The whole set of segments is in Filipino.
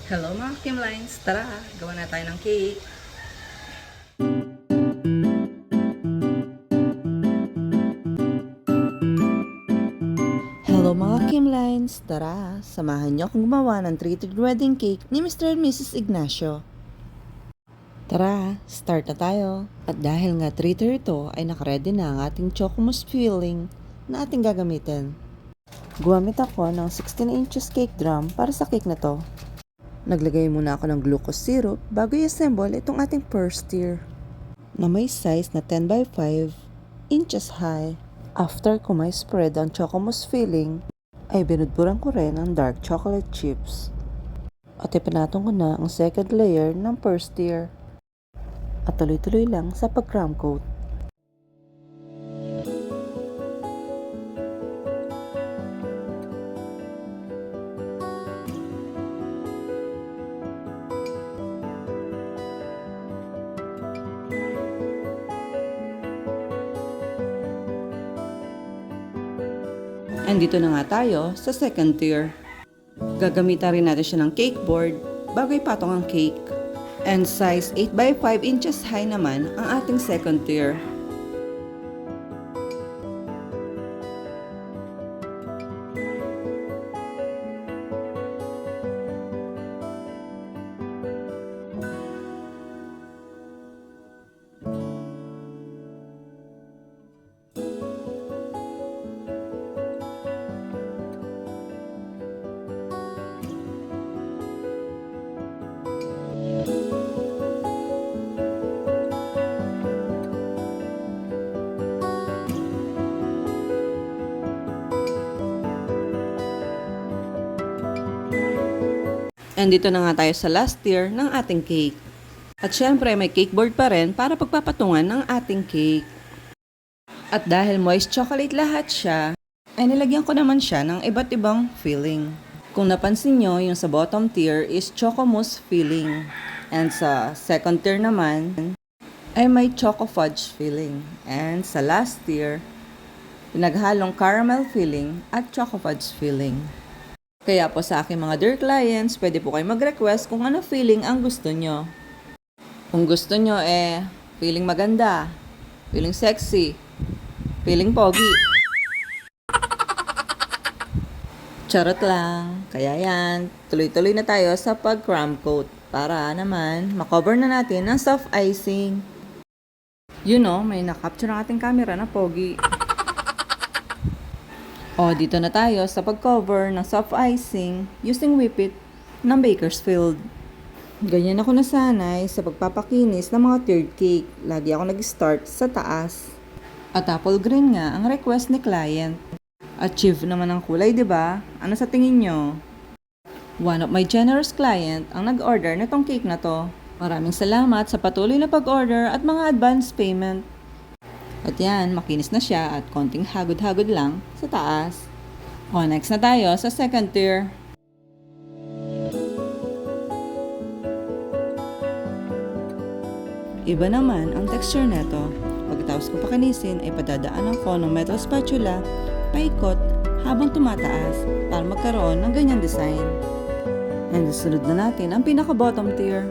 Hello mga Kimlines! Tara, gawa na tayo ng cake. Hello mga Kimlines! Tara, samahan niyo akong gumawa ng treated wedding cake ni Mr. and Mrs. Ignacio. Tara, start na tayo. At dahil nga treater ito ay nakaredy na ang ating Chocomousse filling na ating gagamitin. Gumamit ako ng 16 inches cake drum para sa cake na to. Naglagay muna ako ng glucose syrup bago i-assemble itong ating first tier na may size na 10 by 5 inches high. After ko may spread ang Chocomousse filling, ay binudburan ko rin ang dark chocolate chips. At ipinatong ko na ang second layer ng first tier. At tuloy-tuloy lang sa pag-crumb coat. Andito na nga tayo sa second tier. Gagamitan rin natin siya ng cake board bago ipatong ang cake. And size 8 by 5 inches high naman ang ating second tier. And dito na nga tayo sa last tier ng ating cake. At syempre may cake board pa rin para pagpapatungan ng ating cake. At dahil moist chocolate lahat siya, ay nilagyan ko naman siya ng iba't ibang filling. Kung napansin nyo, yung sa bottom tier is Chocomousse filling. And sa second tier naman, ay may Choco Fudge filling. And sa last tier, pinaghalong caramel filling at Choco Fudge filling. Kaya po sa aking mga dear clients, pwede po kayo mag-request kung ano feeling ang gusto nyo. Kung gusto nyo feeling maganda, feeling sexy, feeling pogi. Charot lang. Kaya yan, tuloy-tuloy na tayo sa pag-crumb coat para naman makover na natin ang soft icing. You know, may nakapture ng ating camera na pogi. O, dito na tayo sa pag-cover ng soft icing using whip it ng Bakersfield. Ganyan ako nasanay sa pagpapakinis ng mga tiered cake. Lagi ako nag-start sa taas. At apple green nga ang request ni client. Achieve naman ang kulay, 'di ba? Ano sa tingin nyo? One of my generous client ang nag-order nitong cake na to. Maraming salamat sa patuloy na pag-order at mga advance payment. At yan, makinis na siya at konting hagod-hagod lang sa taas. O, next na tayo sa second tier. Iba naman ang texture neto. Pagkatapos ko pakinisin ay padadaanan ko ng metal spatula, paikot habang tumataas para magkaroon ng ganyang design. And sunod na natin ang pinaka-bottom tier.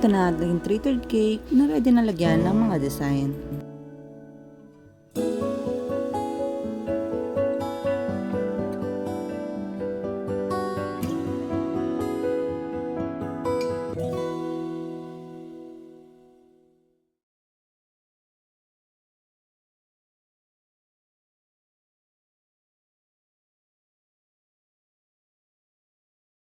Ito na naging treated cake na ready na lagyan ng mga design.